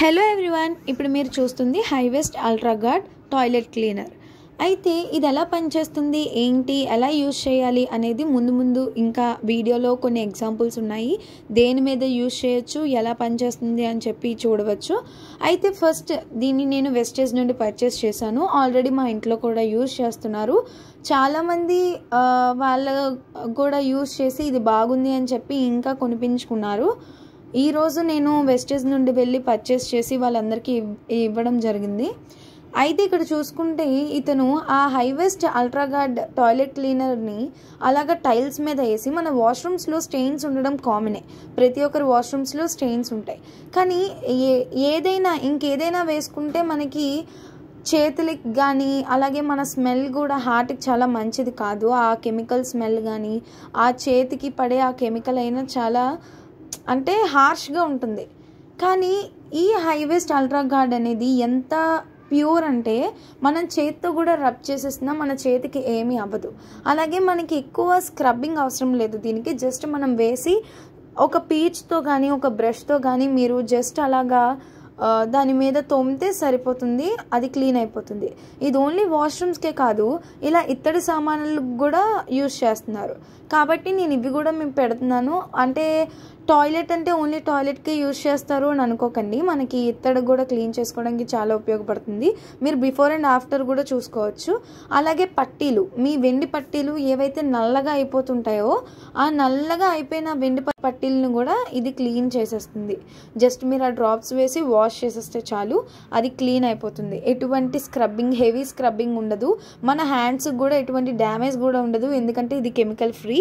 Hello everyone, ఇప్పుడు మీరు చూస్తుంది హైవెస్ట్ అల్ట్రా గార్డ్ టాయిలెట్ క్లీనర్. అయితే ఇది ఎలా పనిచేస్తుంది, ఏంటి, ఎలా యూజ్ చేయాలి అనేది ముందు ఇంకా వీడియోలో కొన్ని ఎగ్జాంపుల్స్ ఉన్నాయి. దేని మీద యూజ్ చేయొచ్చు, ఎలా పనిచేస్తుంది అని చెప్పి చూడవచ్చు. అయితే ఫస్ట్ దీన్ని నేను వెస్టేజ్ నుండి పర్చేస్ చేశాను. ఆల్రెడీ మా ఇంట్లో కూడా యూజ్ చేస్తున్నారు. చాలామంది వాళ్ళ కూడా యూజ్ చేసి ఇది బాగుంది అని చెప్పి ఇంకా కొనిపించుకున్నారు. ఈరోజు నేను వెస్టేజ్ నుండి వెళ్ళి పర్చేస్ చేసి వాళ్ళందరికీ ఇవ్వడం జరిగింది. అయితే ఇక్కడ చూసుకుంటే ఇతను ఆ హైవెస్ట్ అల్ట్రా గార్డ్ టాయిలెట్ క్లీనర్ని అలాగ టైల్స్ మీద వేసి, మన వాష్రూమ్స్లో స్టెయిన్స్ ఉండడం కామనే, ప్రతి ఒక్కరి వాష్రూమ్స్లో స్టెయిన్స్ ఉంటాయి. కానీ ఇంకేదైనా వేసుకుంటే మనకి చేతులకి కానీ అలాగే మన స్మెల్ కూడా హార్ట్కి చాలా మంచిది కాదు. ఆ కెమికల్ స్మెల్ కానీ ఆ చేతికి పడే ఆ కెమికల్ అయినా చాలా అంటే హార్ష్గా ఉంటుంది. కానీ ఈ హైవెస్ట్ అల్ట్రా గార్డ్ అనేది ఎంత ప్యూర్ అంటే మనం చేతితో కూడా రబ్ చేసేస్తున్నా మన చేతికి ఏమీ అవ్వదు. అలాగే మనకి ఎక్కువ స్క్రబ్బింగ్ అవసరం లేదు దీనికి. జస్ట్ మనం వేసి ఒక పీచ్తో కానీ ఒక బ్రష్తో కానీ మీరు జస్ట్ అలాగా దాని మీద తోమితే సరిపోతుంది, అది క్లీన్ అయిపోతుంది. ఇది ఓన్లీ వాష్రూమ్స్కే కాదు, ఇలా ఇత్తడి సామాన్లకు కూడా యూజ్ చేస్తున్నారు. కాబట్టి నేను ఇవి కూడా మేము పెడుతున్నాను. అంటే టాయిలెట్ అంటే ఓన్లీ టాయిలెట్కే యూజ్ చేస్తారు అని అనుకోకండి, మనకి ఇత్తడి కూడా క్లీన్ చేసుకోవడానికి చాలా ఉపయోగపడుతుంది. మీరు బిఫోర్ అండ్ ఆఫ్టర్ కూడా చూసుకోవచ్చు. అలాగే పట్టీలు, మీ వెండి పట్టీలు ఏవైతే నల్లగా అయిపోతుంటాయో ఆ నల్లగా అయిపోయిన వెండి పట్టీలను కూడా ఇది క్లీన్ చేసేస్తుంది. జస్ట్ మీరు ఆ డ్రాప్స్ వేసి వాష్ చేసేస్తే చాలు, అది క్లీన్ అయిపోతుంది. ఎటువంటి స్క్రబ్బింగ్, హెవీ స్క్రబ్బింగ్ ఉండదు. మన హ్యాండ్స్కి కూడా ఎటువంటి డ్యామేజ్ కూడా ఉండదు, ఎందుకంటే ఇది కెమికల్ ఫ్రీ.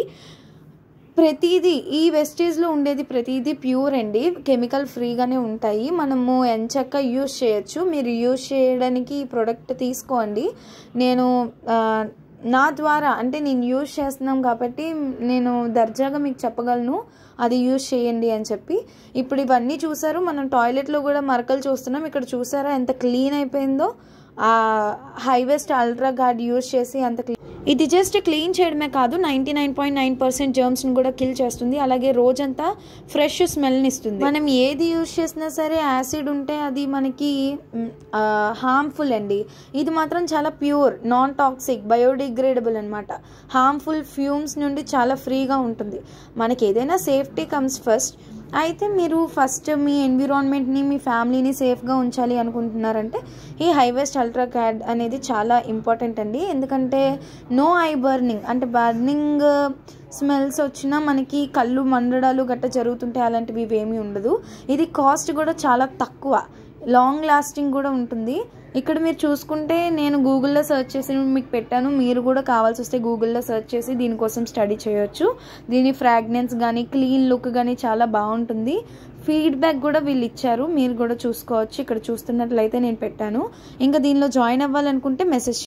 ప్రతిదీ ఈ వెస్టేజ్లో ఉండేది ప్రతిదీ ప్యూర్ అండి, కెమికల్ ఫ్రీగానే ఉంటాయి. మనము ఎంచక్క యూజ్ చేయొచ్చు. మీరు యూజ్ చేయడానికి ఈ ప్రోడక్ట్ తీసుకోండి. నేను నా ద్వారా అంటే నేను యూజ్ చేస్తున్నాం కాబట్టి నేను దర్జాగా మీకు చెప్పగలను అది యూజ్ చేయండి అని చెప్పి. ఇప్పుడు ఇవన్నీ చూసారు, మనం టాయిలెట్లో కూడా మరకలు చూస్తున్నాం. ఇక్కడ చూసారా ఎంత క్లీన్ అయిపోయిందో ఆ హైవెస్ట్ అల్ట్రా గార్డ్ యూజ్ చేసి. ఇది జస్ట్ క్లీన్ చేయడమే కాదు, 99.9% జర్మ్స్ని కూడా కిల్ చేస్తుంది. అలాగే రోజంతా ఫ్రెష్ స్మెల్ని ఇస్తుంది. మనం ఏది యూజ్ చేసినా సరే యాసిడ్ ఉంటే అది మనకి హార్మ్ఫుల్ అండి. ఇది మాత్రం చాలా ప్యూర్, నాన్ టాక్సిక్, బయోడిగ్రేడబుల్ అనమాట. హార్మ్ఫుల్ ఫ్యూమ్స్ నుండి చాలా ఫ్రీగా ఉంటుంది. మనకి ఏదైనా సేఫ్టీ కమ్స్ ఫస్ట్. అయితే మీరు ఫస్ట్ మీ ఎన్విరాన్మెంట్ని, మీ ఫ్యామిలీని సేఫ్గా ఉంచాలి అనుకుంటున్నారంటే ఈ హైవెస్ట్ అల్ట్రా గార్డ్ అనేది చాలా ఇంపార్టెంట్ అండి. ఎందుకంటే నో ఐ బర్నింగ్, అంటే బర్నింగ్ స్మెల్స్ వచ్చినా మనకి కళ్ళు మండడాలు గట్ట జరుగుతుంటే అలాంటివి ఏమీ ఉండదు. ఇది కాస్ట్ కూడా చాలా తక్కువ, లాంగ్ లాస్టింగ్ కూడా ఉంటుంది. ఇక్కడ మీరు చూసుకుంటే నేను గూగుల్లో సెర్చ్ చేసి మీకు పెట్టాను. మీరు కూడా కావాల్సి వస్తే గూగుల్లో సెర్చ్ చేసి దీనికోసం స్టడీ చేయొచ్చు. దీని ఫ్రాగ్రెన్స్ కానీ క్లీన్ లుక్ కానీ చాలా బాగుంటుంది. ఫీడ్బ్యాక్ కూడా వీళ్ళు ఇచ్చారు, మీరు కూడా చూసుకోవచ్చు. ఇక్కడ చూస్తున్నట్లయితే నేను పెట్టాను. ఇంకా దీనిలో జాయిన్ అవ్వాలనుకుంటే మెసేజ్